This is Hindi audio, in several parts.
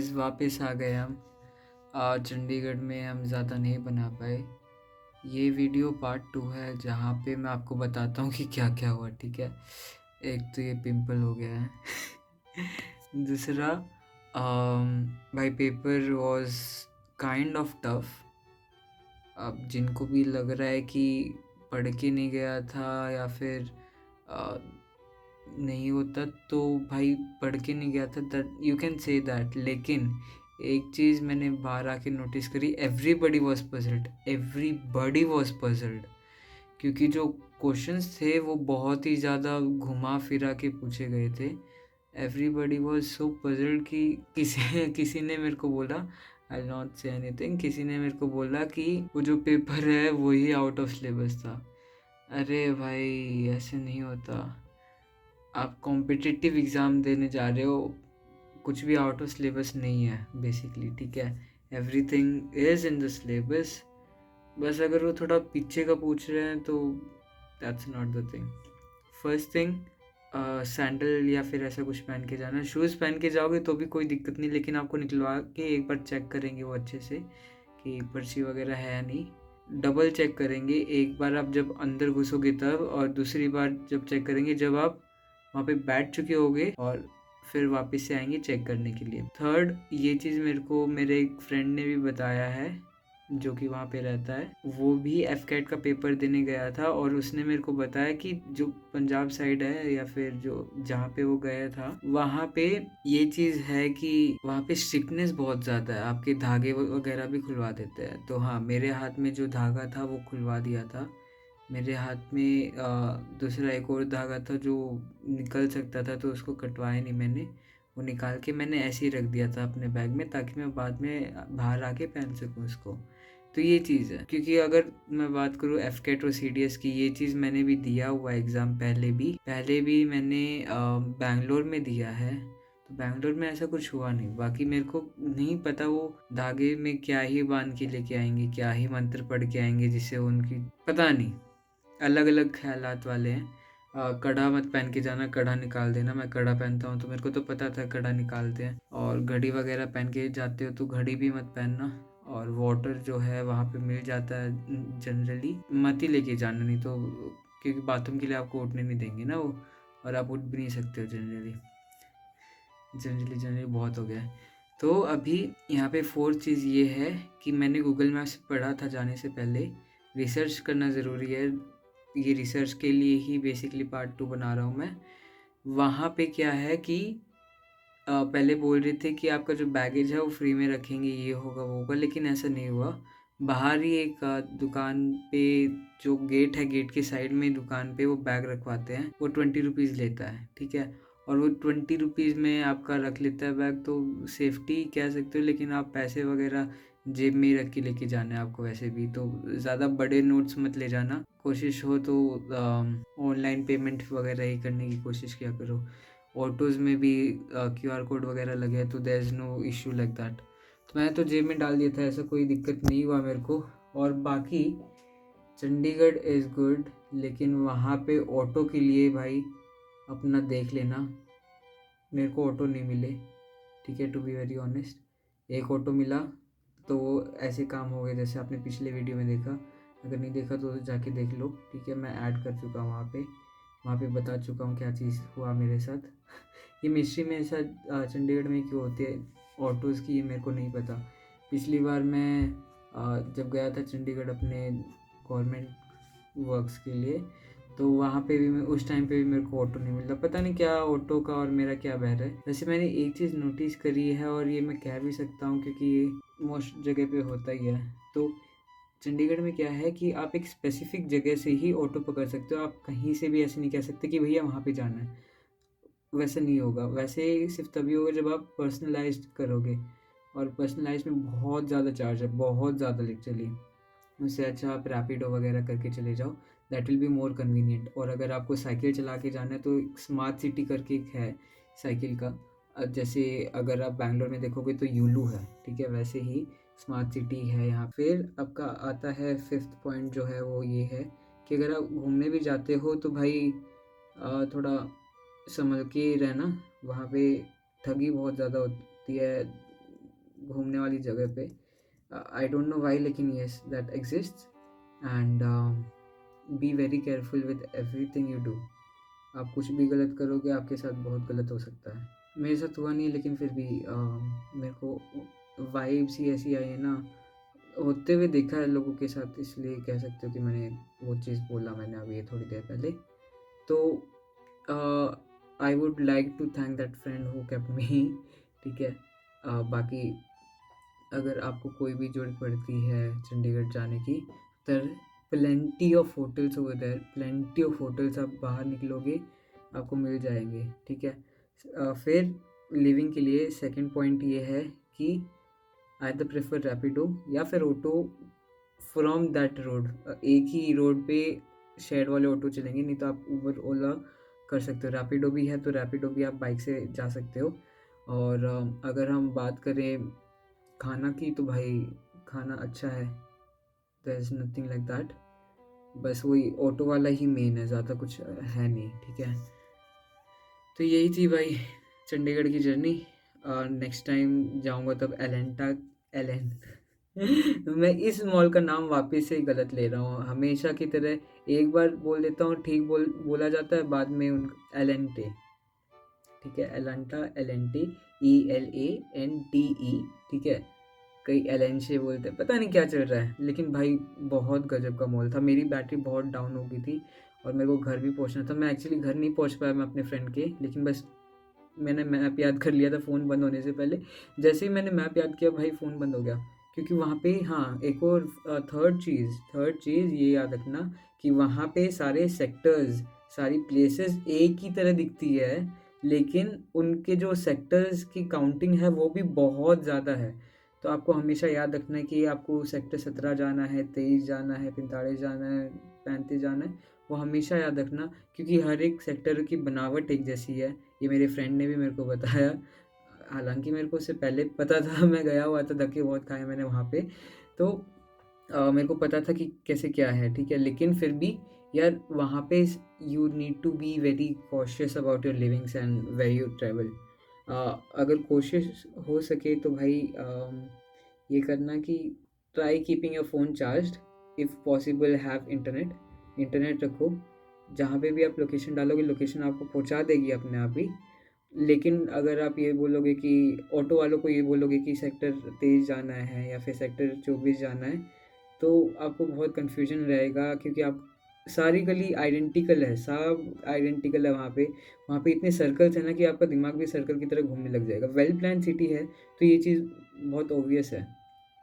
गाइस, वापस आ गए हम। चंडीगढ़ में हम ज़्यादा नहीं बना पाए। ये वीडियो पार्ट 2 है जहाँ पे मैं आपको बताता हूँ कि क्या क्या हुआ। ठीक है, एक तो ये पिंपल हो गया है दूसरा भाई paper was kind of tough. अब जिनको भी लग रहा है कि पढ़ के नहीं गया था या फिर अ, नहीं होता तो भाई पढ़ के नहीं गया था, that you can say that. लेकिन एक चीज़ मैंने बाहर आके नोटिस करी, एवरीबडी वॉज पजल्ड क्योंकि जो क्वेश्चंस थे वो बहुत ही ज़्यादा घुमा फिरा के पूछे गए थे। एवरीबडी वॉज सो पजल्ड कि किसी किसी ने मेरे को बोला, आई नॉट से एनीथिंग, किसी ने मेरे को बोला कि वो जो पेपर है वही आउट ऑफ सिलेबस था। अरे भाई ऐसे नहीं होता। आप कॉम्पिटिटिव एग्ज़ाम देने जा रहे हो, कुछ भी आउट ऑफ सिलेबस नहीं है बेसिकली। ठीक है, everything is in the syllabus. बस अगर वो थोड़ा पीछे का पूछ रहे हैं तो that's not the thing. First thing, sandal या फिर ऐसा कुछ पहन के जाना। शूज़ पहन के जाओगे तो भी कोई दिक्कत नहीं, लेकिन आपको निकलवा के एक बार चेक करेंगे वो अच्छे से कि पर्ची वगैरह है या नहीं। डबल चेक करेंगे, एक बार आप जब अंदर घुसोगे तब, और दूसरी बार जब चेक करेंगे जब आप वहाँ पे बैठ चुके होगे और फिर वापस से आएंगे चेक करने के लिए। थर्ड, ये चीज़ मेरे को मेरे एक फ्रेंड ने भी बताया है जो कि वहाँ पे रहता है। वो भी एफकेट का पेपर देने गया था और उसने मेरे को बताया कि जो पंजाब साइड है या फिर जो जहाँ पे वो गया था वहाँ पे ये चीज़ है कि वहाँ पे स्ट्रिक्टनेस बहुत ज़्यादा है, आपके धागे वगैरह भी खुलवा देते हैं। तो हाँ, मेरे हाथ में जो धागा था वो खुलवा दिया था। मेरे हाथ में दूसरा एक और धागा था जो निकल सकता था, तो उसको कटवाया नहीं मैंने। वो निकाल के मैंने ऐसे ही रख दिया था अपने बैग में ताकि मैं बाद में बाहर आके पहन सकूँ उसको। तो ये चीज़ है, क्योंकि अगर मैं बात करूँ एफकेट और सीडीएस की, ये चीज़ मैंने भी दिया हुआ एग्ज़ाम पहले भी मैंने बैंगलोर में दिया है। तो बैंगलोर में ऐसा कुछ हुआ नहीं। बाकी मेरे को नहीं पता वो धागे में क्या ही बांध के लेके आएंगे, क्या ही मंत्र पढ़ के आएंगे जिससे उनकी, पता नहीं, अलग अलग ख्यालात वाले हैं। कड़ा मत पहन के जाना, कड़ा निकाल देना। मैं कड़ा पहनता हूँ तो मेरे को तो पता था कड़ा निकालते हैं। और घड़ी वगैरह पहन के जाते हो तो घड़ी भी मत पहनना। और वाटर जो है वहाँ पे मिल जाता है जनरली, मत ही लेके जाना, नहीं तो क्योंकि बाथरूम के लिए आपको उठने नहीं देंगे ना वो, और आप उठ भी नहीं सकते हो जनरली। जनरली बहुत हो गया है। तो अभी यहाँ पे फोर्थ चीज़ ये है कि मैंने गूगल मैप से पढ़ा था जाने से पहले, रिसर्च करना ज़रूरी है। ये रिसर्च के लिए ही बेसिकली पार्ट 2 बना रहा हूँ मैं। वहाँ पे क्या है कि पहले बोल रहे थे कि आपका जो बैगेज है वो फ्री में रखेंगे, ये होगा वो होगा, लेकिन ऐसा नहीं हुआ। बाहर ही एक दुकान पे, जो गेट है, गेट के साइड में दुकान पे वो बैग रखवाते हैं, वो 20 रुपीज़ लेता है। ठीक है, और वो 20 रुपीज़ में आपका रख लेता है बैग, तो सेफ्टी कह सकते हो। लेकिन आप पैसे वगैरह जेब में ही रख के लेके जाना है आपको, वैसे भी तो ज़्यादा बड़े नोट्स मत ले जाना। कोशिश हो तो ऑनलाइन पेमेंट वगैरह ही करने की कोशिश किया करो। ऑटोज़ में भी क्यूआर कोड वगैरह लगे हैं तो there is no issue like that. तो मैं तो जेब में डाल दिया था, ऐसा कोई दिक्कत नहीं हुआ मेरे को। और बाकी चंडीगढ़ इज़ गुड, लेकिन वहाँ पे ऑटो के लिए भाई अपना देख लेना। मेरे को ऑटो नहीं मिले, ठीक है, टू बी वेरी ऑनेस्ट। एक ऑटो मिला तो वो ऐसे काम हो गए जैसे आपने पिछले वीडियो में देखा। अगर नहीं देखा तो जाके देख लो। ठीक है, मैं ऐड कर चुका हूँ वहाँ पे बता चुका हूँ क्या चीज़ हुआ मेरे साथ। ये मिस्ट्री में ऐसा चंडीगढ़ में क्यों होती है ऑटोज़ की, ये मेरे को नहीं पता। पिछली बार मैं जब गया था चंडीगढ़ अपने गवर्नमेंट वर्क्स के लिए, तो वहाँ पे भी मैं उस टाइम पे भी मेरे को ऑटो नहीं मिलता। पता नहीं क्या ऑटो का और मेरा क्या बहर है। वैसे मैंने एक चीज़ नोटिस करी है और ये मैं कह भी सकता हूँ क्योंकि ये मोस्ट जगह पे होता ही है। तो चंडीगढ़ में क्या है कि आप एक स्पेसिफिक जगह से ही ऑटो पकड़ सकते हो। आप कहीं से भी ऐसे नहीं कह सकते कि भैया वहाँ पे जाना है, वैसे नहीं होगा। वैसे सिर्फ तभी होगा जब आप पर्सनलाइज्ड करोगे, और पर्सनलाइज में बहुत ज़्यादा चार्ज है, बहुत ज़्यादा लिटरली। उससे अच्छा आप रैपिडो वगैरह करके चले जाओ, that will be more convenient. और अगर आपको साइकिल चला के जाना है तो स्मार्ट सिटी करके एक है साइकिल का, जैसे अगर आप बैंगलोर में देखोगे तो यूलू है, ठीक है, वैसे ही स्मार्ट सिटी है यहाँ। फिर आपका आता है फिफ्थ पॉइंट जो है वो ये है कि अगर आप घूमने भी जाते हो तो भाई थोड़ा संभल के रहना। वहाँ पे ठगी बहुत ज़्यादा होती है, घूमने वाली जगह पे। आई डोंट नो व्हाई, लेकिन yes that exists. And be very careful with everything you do. आप कुछ भी गलत करोगे, आपके साथ बहुत गलत हो सकता है। मेरे साथ हुआ नहीं, लेकिन फिर भी मेरे को वाइब्स ही ऐसी आई है ना, होते हुए देखा है लोगों के साथ, इसलिए कह सकते हो कि मैंने वो चीज़ बोला मैंने अभी थोड़ी देर पहले। तो I would like to thank that friend who kept me. ठीक है। बाकी अगर आपको कोई भी ज़रूरत पड़ती है चंडीगढ़ जाने की, तर plenty of hotels over there, plenty of hotels, आप बाहर निकलोगे आपको मिल जाएंगे। ठीक है। फिर लिविंग के लिए सेकंड पॉइंट ये है कि आइदर प्रेफर रैपिडो या फिर ऑटो फ्रॉम दैट रोड। एक ही रोड पे शेयर वाले ऑटो चलेंगे, नहीं तो आप उबर ओला कर सकते हो। रैपिडो भी है तो रैपिडो भी आप बाइक से जा सकते हो। और अगर हम बात करें खाना की, तो भाई खाना अच्छा है, there is nothing like that. बस वही ऑटो वाला ही मेन है, ज़्यादा कुछ है नहीं। ठीक है। तो यही थी भाई चंडीगढ़ की जर्नी। नेक्स्ट टाइम जाऊंगा तब एलेंटा, एलेन मैं इस मॉल का नाम वापस से गलत ले रहा हूँ हमेशा की तरह। एक बार बोल देता हूँ, ठीक बोला जाता है, बाद में उन एलेंटे। ठीक है, एलेंटा, एलेंटी, ELANTE। ठीक है। कई एलेंशे बोलते हैं, पता नहीं क्या चल रहा है, लेकिन भाई बहुत गजब का मॉल था। मेरी बैटरी बहुत डाउन हो गई थी और मेरे को घर भी पहुंचना था। मैं एक्चुअली घर नहीं पहुंच पाया मैं अपने फ्रेंड के, लेकिन बस मैंने मैप याद कर लिया था फ़ोन बंद होने से पहले। जैसे ही मैंने मैप याद किया भाई फ़ोन बंद हो गया। क्योंकि वहाँ पे, हाँ, एक और थर्ड चीज़ ये याद रखना कि वहाँ पे सारे सेक्टर्स, सारी प्लेसेस एक ही तरह दिखती है, लेकिन उनके जो सेक्टर्स की काउंटिंग है वो भी बहुत ज़्यादा है। तो आपको हमेशा याद रखना है कि आपको सेक्टर 17 जाना है, 23 जाना है, 45 जाना है, 35 जाना है। वो हमेशा याद रखना, क्योंकि हर एक सेक्टर की बनावट एक जैसी है। ये मेरे फ्रेंड ने भी मेरे को बताया, हालांकि मेरे को उससे पहले पता था मैं गया हुआ था, धक्के बहुत खाए मैंने वहाँ पे। तो मेरे को पता था कि कैसे क्या है। ठीक है। लेकिन फिर भी यार वहाँ पे you need to be very cautious about your livings and where you travel. अगर कोशिश हो सके तो भाई ये करना कि try keeping your phone charged, if possible have internet रखो। जहाँ पे भी आप लोकेशन डालोगे, लोकेशन आपको पहुँचा देगी अपने आप ही। लेकिन अगर आप ये बोलोगे कि ऑटो वालों को ये बोलोगे कि सेक्टर 23 जाना है या फिर सेक्टर 24 जाना है, तो आपको बहुत कन्फ्यूजन रहेगा, क्योंकि आप सारी गली आइडेंटिकल है, सब आइडेंटिकल है वहाँ पे। वहाँ पे इतने सर्कल्स हैं ना कि आपका दिमाग भी सर्कल की तरह घूमने लग जाएगा। वेल प्लान सिटी है तो ये चीज़ बहुत ऑब्वियस है।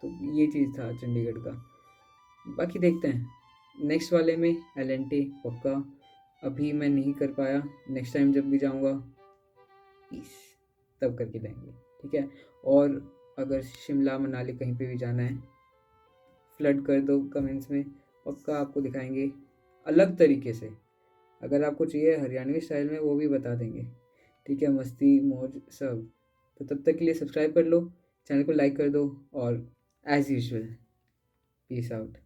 तो ये चीज़ था चंडीगढ़ का। बाकी देखते हैं नेक्स्ट वाले में, एल पक्का। अभी मैं नहीं कर पाया, नेक्स्ट टाइम जब भी जाऊँगा पीस तब करके लेंगे। ठीक है। और अगर शिमला मनाली कहीं पे भी जाना है, फ्लड कर दो कमेंट्स में, पक्का आपको दिखाएंगे अलग तरीके से। अगर आपको चाहिए हरियाणवी स्टाइल में, वो भी बता देंगे। ठीक है, मस्ती मौज सब। तो तब तक के लिए सब्सक्राइब कर लो, चैनल को लाइक कर दो, और एज़ यूजुअल पीस आउट।